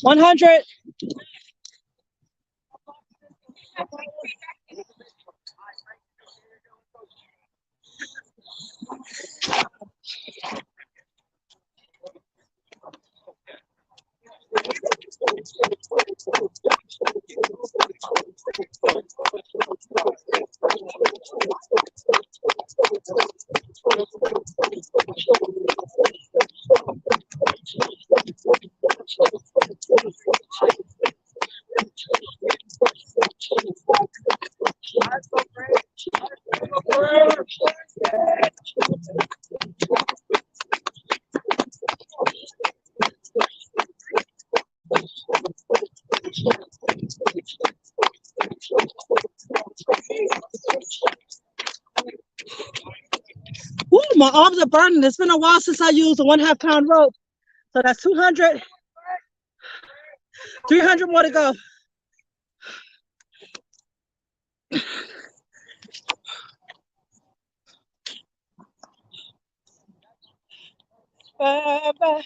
$100. Woo, my arms are burning. It's been a while since I used a 1/2 pound rope. So that's 200. 300 more to go. Ba, ba.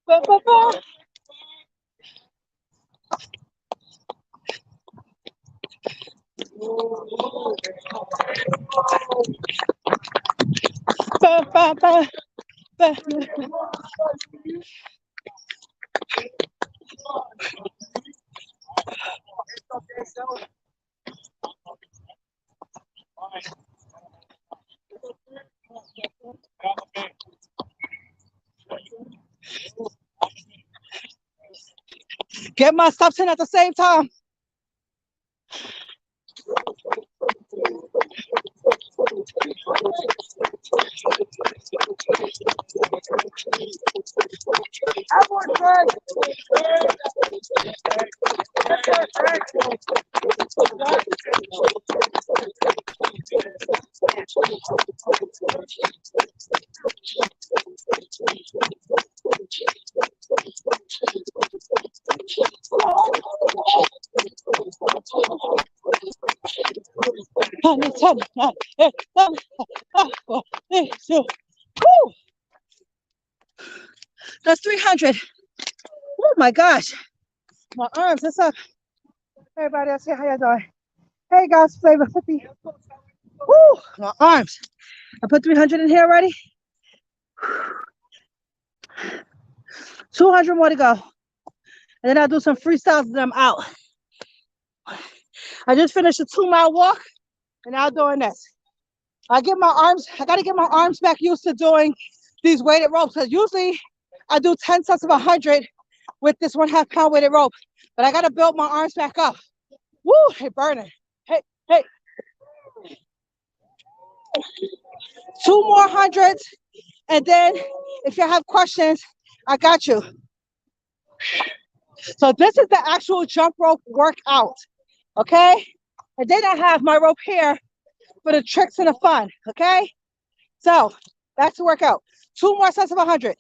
Ba, ba, ba. Ba, ba, ba. Ba. Get my steps in at the same time. That's 300. Oh my gosh. My arms, what's up? Everybody else here, how y'all doing? Hey guys, flavor 50. Woo, my arms. I put 300 in here already. 200 more to go. And then I'll do some freestyles and I'm out. I just finished a 2-mile walk and now doing this. I gotta get my arms back used to doing these weighted ropes. Because usually I do 10 sets of 100 with this 1/2 pound weighted rope. But I gotta build my arms back up. Woo, it burning. Hey, hey. 2 more hundreds. And then if you have questions, I got you. So this is the actual jump rope workout. Okay? And then I have my rope here for the tricks and the fun. Okay? So that's the workout. 2 more sets of 100.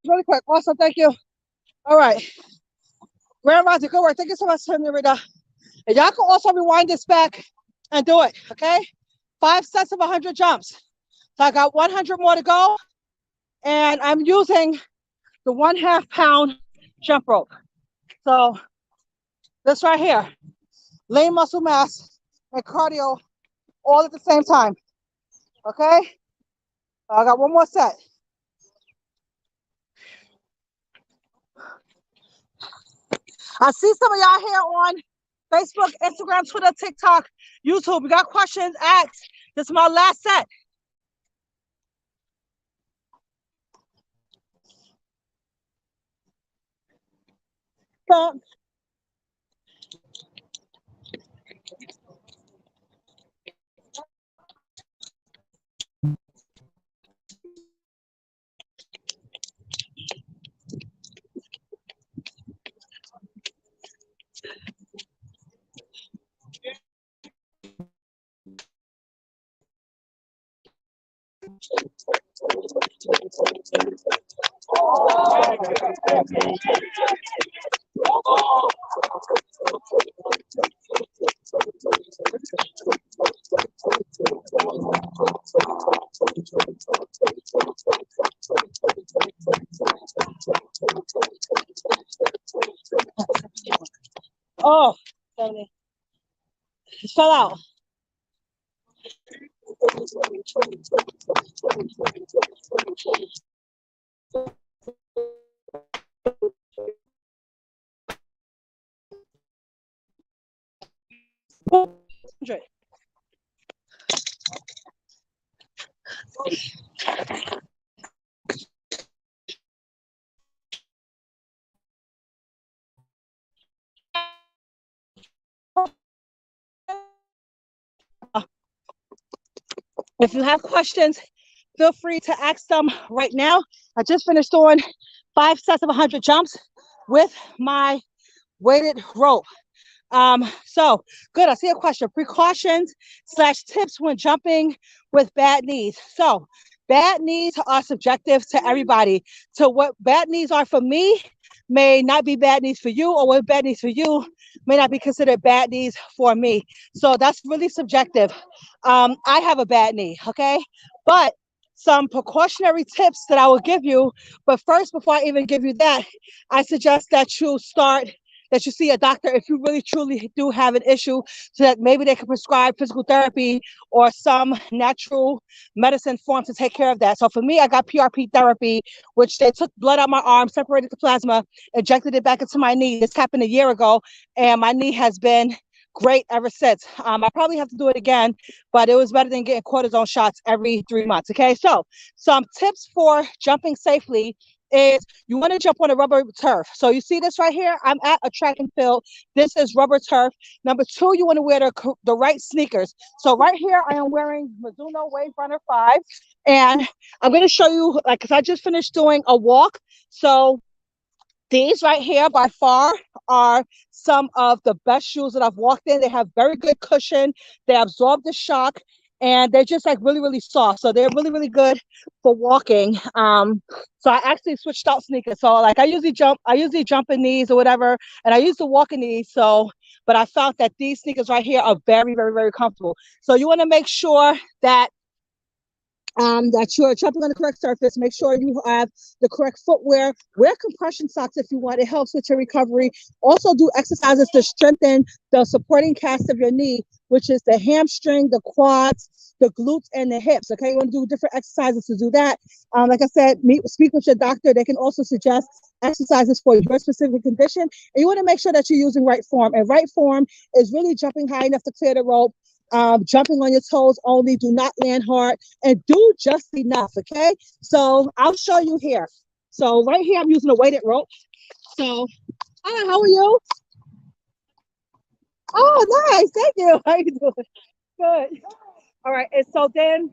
Really quick. Awesome. Thank you. All right. Grand Rising. Good work. Thank you so much, Rita. And y'all can also rewind this back and do it. Okay? 5 sets of 100 jumps. So I got 100 more to go. And I'm using the 1/2 pound jump rope. So this right here. lean muscle mass, and cardio all at the same time. Okay? I got one more set. I see some of y'all here on Facebook, Instagram, Twitter, TikTok, YouTube. You got questions? Ask. This is my last set. Oh, it fell out. If you have questions, feel free to ask them right now. I just finished doing 5 sets of 100 jumps with my weighted rope. So good. I see a question. Precautions / tips when jumping with bad knees. So bad knees are subjective to everybody. So what bad knees are for me may not be bad knees for you, or what bad knees for you may not be considered bad knees for me. So that's really subjective. I have a bad knee, okay? But some precautionary tips that I will give you. But first, before I even give you that, I suggest that you see a doctor if you really truly do have an issue, so that maybe they can prescribe physical therapy or some natural medicine form to take care of that. So for me, I got PRP therapy, which they took blood out my arm, separated the plasma, injected it back into my knee. This happened a year ago, and my knee has been great ever since. I probably have to do it again, but it was better than getting cortisone shots every 3 months. Okay, so some tips for jumping safely is you want to jump on a rubber turf. So you see this right here? I'm at a track and field. This is rubber turf. Number 2, you want to wear the right sneakers. So right here, I am wearing Mizuno Wave Runner 5. And I'm going to show you, like, because I just finished doing a walk. So these right here by far are some of the best shoes that I've walked in. They have very good cushion. They absorb the shock, and they're just like really, really soft. So they're really, really good for walking. So I actually switched out sneakers. So like I usually jump in these or whatever, and I used to walk in these. So, but I found that these sneakers right here are very, very, very comfortable. So you want to make sure that you're jumping on the correct surface. Make sure you have the correct footwear. Wear compression socks if you want. It helps with your recovery. Also do exercises to strengthen the supporting cast of your knee, which is the hamstring, the quads, the glutes, and the hips. Okay, you want to do different exercises to do that. Like I said, speak with your doctor. They can also suggest exercises for your specific condition. And you want to make sure that you're using right form. And right form is really jumping high enough to clear the rope, jumping on your toes only, do not land hard, and do just enough. Okay, so I'll show you here. So right here I'm using a weighted rope. So hi, how are you? Oh, nice, thank you. How you doing? Good. All right, and so then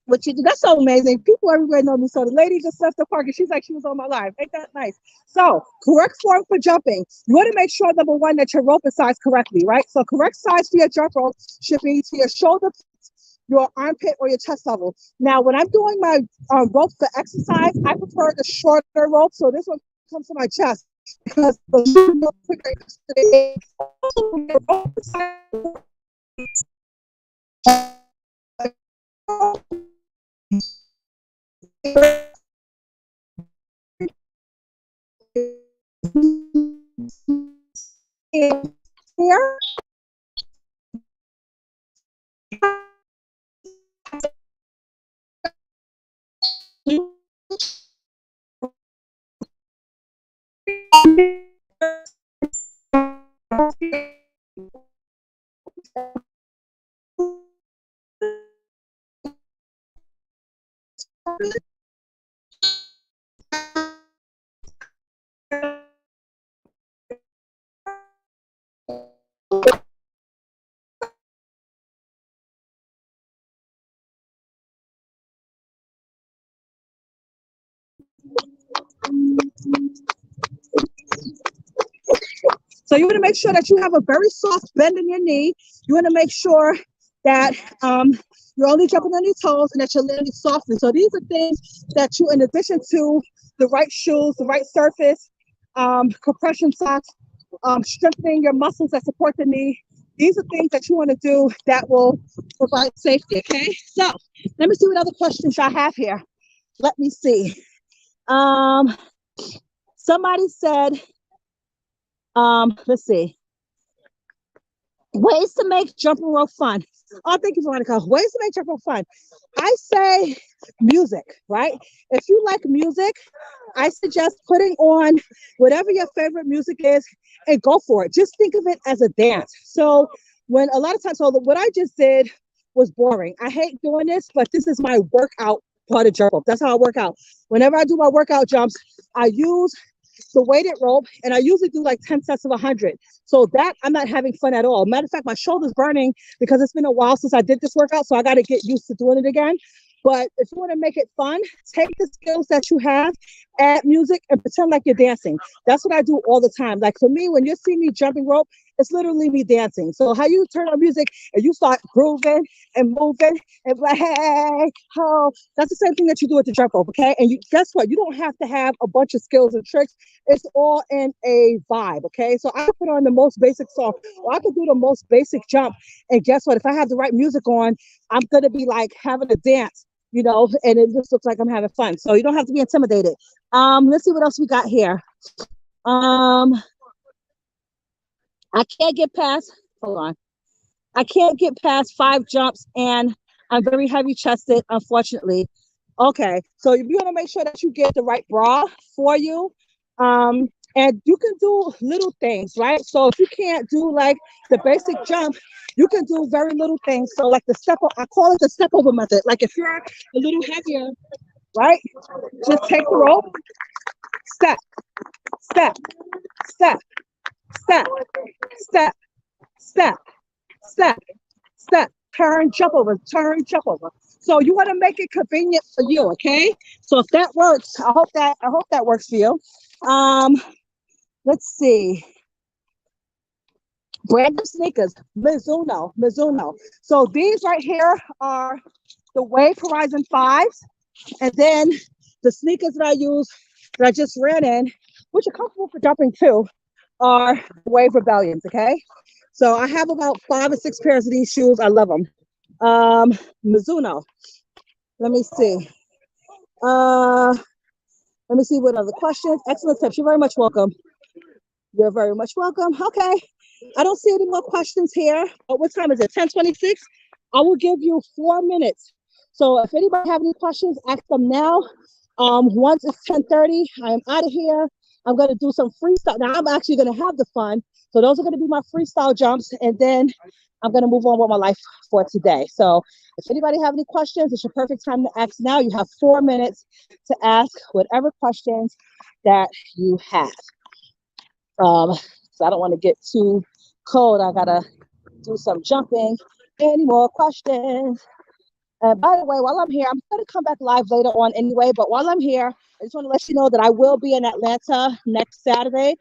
what you do, that's so amazing. People everywhere know me. So the lady just left the park and she's like, she was on my live. Ain't that nice? So correct form for jumping. You want to make sure, number 1, that your rope is sized correctly, right? So correct size for your jump rope should be to your shoulder, your armpit, or your chest level. Now, when I'm doing my rope for exercise, I prefer the shorter rope. So this one comes to my chest because the quicker it is here. So you want to make sure that you have a very soft bend in your knee. You want to make sure that you're only jumping on your toes and that you're landing softly. So these are things that you, in addition to the right shoes, the right surface, compression socks, strengthening your muscles that support the knee. These are things that you want to do that will provide safety. Okay. So let me see what other questions I have here. Let me see. Somebody said, let's see. Ways to make jumping rope fun. Oh, thank you, Veronica. Ways to make jumping rope fun. I say music, right? If you like music, I suggest putting on whatever your favorite music is and go for it. Just think of it as a dance. So when a lot of times, so what I just did was boring. I hate doing this, but this is my workout part of jump rope. That's how I work out. Whenever I do my workout jumps, I use the weighted rope, and I usually do like 10 sets of 100. So that I'm not having fun at all. Matter of fact, my shoulder's burning because it's been a while since I did this workout, so I got to get used to doing it again. But if you want to make it fun, take the skills that you have, add music, and pretend like you're dancing. That's what I do all the time. Like for me, when you see me jumping rope, it's literally me dancing. So how you turn on music and you start grooving and moving and like, hey, ho, that's the same thing that you do at the jump rope, okay? And you guess what? You don't have to have a bunch of skills and tricks. It's all in a vibe, okay? So I could put on the most basic song, or I could do the most basic jump. And guess what? If I have the right music on, I'm gonna be like having a dance, you know, and it just looks like I'm having fun. So you don't have to be intimidated. Let's see what else we got here. I can't get past, hold on. I can't get past 5 jumps and I'm very heavy chested, unfortunately. Okay, so you want to make sure that you get the right bra for you. And you can do little things, right? So if you can't do like the basic jump, you can do very little things. So like the step, I call it the step over method. Like if you're a little heavier, right? Just take the rope, step, step, step, step, step, step, step, step, turn, jump over, turn, jump over. So you want to make it convenient for you, okay? So if that works, I hope that works for you. Let's see. Brand new sneakers, Mizuno. So these right here are the Wave Horizon 5s, and then the sneakers that I use that I just ran in, which are comfortable for jumping too, are Wave Rebellions, okay? So I have about 5 or 6 pairs of these shoes. I love them. Mizuno. Let me see. Let me see what other questions. Excellent tips. You're very much welcome. You're very much welcome. Okay. I don't see any more questions here. But what time is it? 10:26. I will give you 4 minutes. So if anybody have any questions, ask them now. Once it's 10:30, I am out of here. I'm going to do some freestyle. Now I'm actually going to have the fun. So those are going to be my freestyle jumps. And then I'm going to move on with my life for today. So if anybody have any questions, it's your perfect time to ask now. You have 4 minutes to ask whatever questions that you have. So I don't want to get too cold. I got to do some jumping. Any more questions? By the way, while I'm here, I'm going to come back live later on anyway, but while I'm here, I just want to let you know that I will be in Atlanta next Saturday,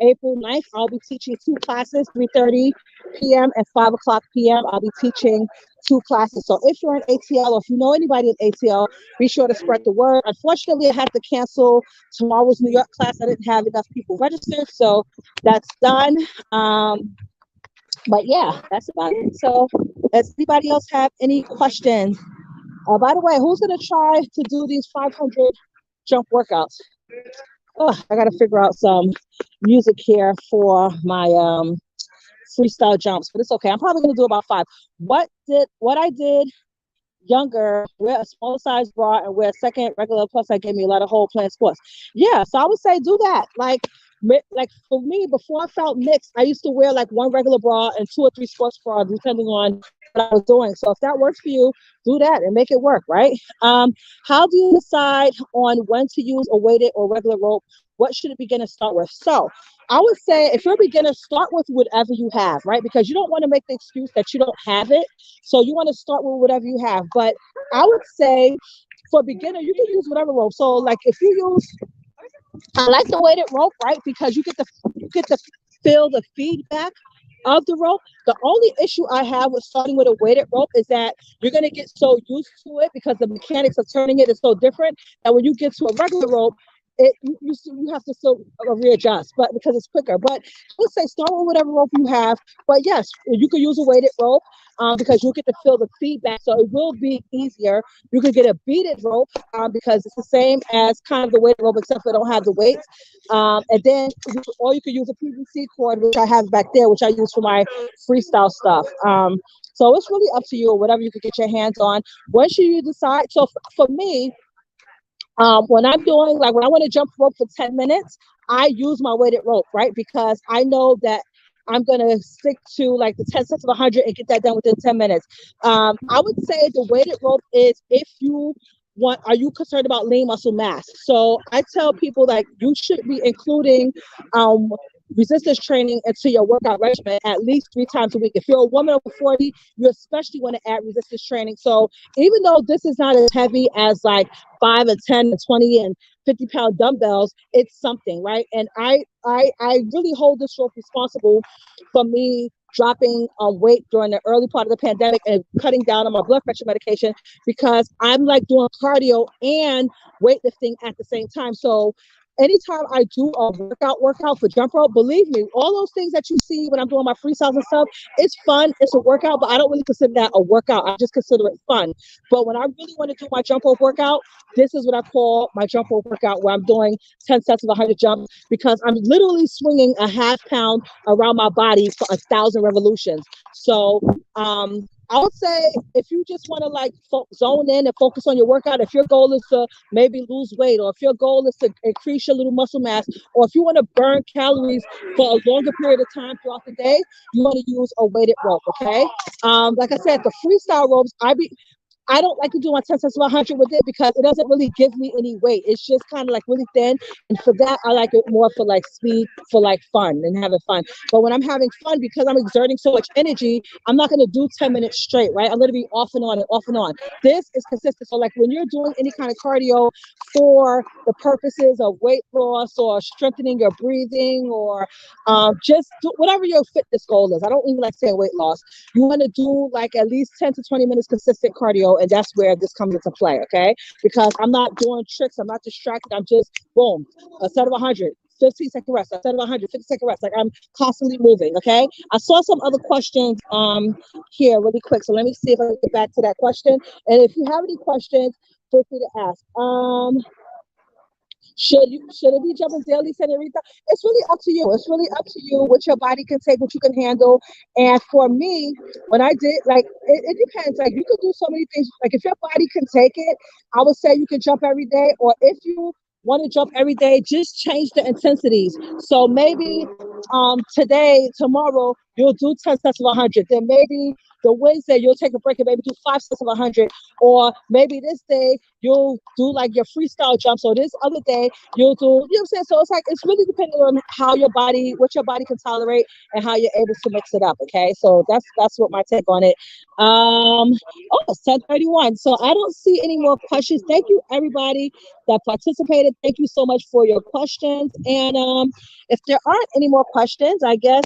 April 9th. I'll be teaching 2 classes, 3:30 p.m. and 5 o'clock p.m. I'll be teaching 2 classes. So if you're in ATL or if you know anybody in ATL, be sure to spread the word. Unfortunately, I had to cancel tomorrow's New York class. I didn't have enough people registered, so that's done. But yeah, that's about it. So does anybody else have any questions? By the way, who's going to try to do these 500 jump workouts? Oh, I got to figure out some music here for my freestyle jumps, but it's okay. I'm probably gonna do about 5. What I did younger, wear a small size bra and wear a second regular plus that gave me a lot of whole plant sports. Yeah, so I would say do that. Like for me, before I felt mixed, I used to wear like one regular bra and 2 or 3 sports bras depending on what I was doing. So if that works for you, do that and make it work, right? How do you decide on when to use a weighted or regular rope? What should a beginner start with? So I would say if you're a beginner, start with whatever you have, right? Because you don't want to make the excuse that you don't have it. So you want to start with whatever you have. But I would say for a beginner, you can use whatever rope. So like if you use, I like the weighted rope, right? Because you get to feel the feedback of the rope. The only issue I have with starting with a weighted rope is that you're gonna get so used to it because the mechanics of turning it is so different that when you get to a regular rope, you have to still readjust, but because it's quicker. But I would say start with whatever rope you have. But yes, you could use a weighted rope because you'll get to feel the feedback, so it will be easier. You could get a beaded rope because it's the same as kind of the weighted rope, except for it don't have the weights. And then, or you could use a PVC cord, which I have back there, which I use for my freestyle stuff. So it's really up to you, or whatever you could get your hands on. When should you decide? So for me, when I'm doing, like when I want to jump rope for 10 minutes, I use my weighted rope, right? Because I know that I'm going to stick to like the 10 sets of 100 and get that done within 10 minutes. I would say the weighted rope is if you are you concerned about lean muscle mass? So I tell people like you should be including um, resistance training into your workout regimen at least 3 times a week. If you're a woman over 40, you especially want to add resistance training. So even though this is not as heavy as like 5 and 10 and 20 and 50-pound dumbbells, it's something, right? And I really hold this rope responsible for me dropping weight during the early part of the pandemic and cutting down on my blood pressure medication because I'm like doing cardio and weightlifting at the same time. So anytime I do a workout for jump rope, believe me, all those things that you see when I'm doing my freestyles and stuff, it's fun, it's a workout, but I don't really consider that a workout. I just consider it fun. But when I really want to do my jump rope workout, this is what I call my jump rope workout, where I'm doing 10 sets of 100 jumps because I'm literally swinging a half pound around my body for 1,000 revolutions. So I would say if you just want to like zone in and focus on your workout, if your goal is to maybe lose weight, or if your goal is to increase your little muscle mass, or if you want to burn calories for a longer period of time throughout the day, you want to use a weighted rope, okay? Like I said, the freestyle ropes, I don't like to do my 10 sets of 100 with it because it doesn't really give me any weight. It's just kind of like really thin. And for that, I like it more for like speed, for like fun and having fun. But when I'm having fun, because I'm exerting so much energy, I'm not going to do 10 minutes straight, right? I'm going to be off and on and off and on. This is consistent. So like when you're doing any kind of cardio for the purposes of weight loss or strengthening your breathing or just do whatever your fitness goal is. I don't even like saying weight loss. You want to do like at least 10 to 20 minutes consistent cardio, and that's where this comes into play, okay? Because I'm not doing tricks, I'm not distracted, I'm just boom, a set of 100, 15-second rest, a set of 100, 50-second rest. Like I'm constantly moving, okay? I saw some other questions here really quick, so let me see if I can get back to that question. And if you have any questions, feel free to ask. Should it be jumping daily, senorita? It's really up to you. It's really up to you what your body can take, what you can handle. And for me, when I did, like, it depends. Like, you can do so many things. Like, if your body can take it, I would say you can jump every day. Or if you want to jump every day, just change the intensities. So maybe today, tomorrow, you'll do 10 sets of 100. Then maybe the Wednesday, you'll take a break and maybe do 5 sets of 100. Or maybe this day, you'll do like your freestyle jumps. Or this other day, you'll do, you know what I'm saying? So it's like, it's really depending on how your body, what your body can tolerate and how you're able to mix it up. Okay. So that's what my take on it. It's 10:31. So I don't see any more questions. Thank you everybody that participated. Thank you so much for your questions. And if there aren't any more questions, I guess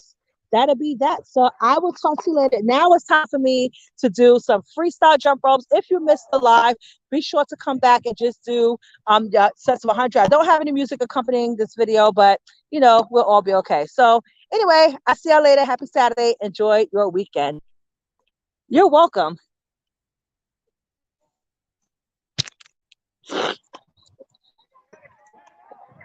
that'll be that. So I will talk to you later. Now it's time for me to do some freestyle jump ropes. If you missed the live, be sure to come back and just do sets of 100. I don't have any music accompanying this video, but you know, we'll all be okay. So anyway, I'll see y'all later. Happy Saturday. Enjoy your weekend. You're welcome.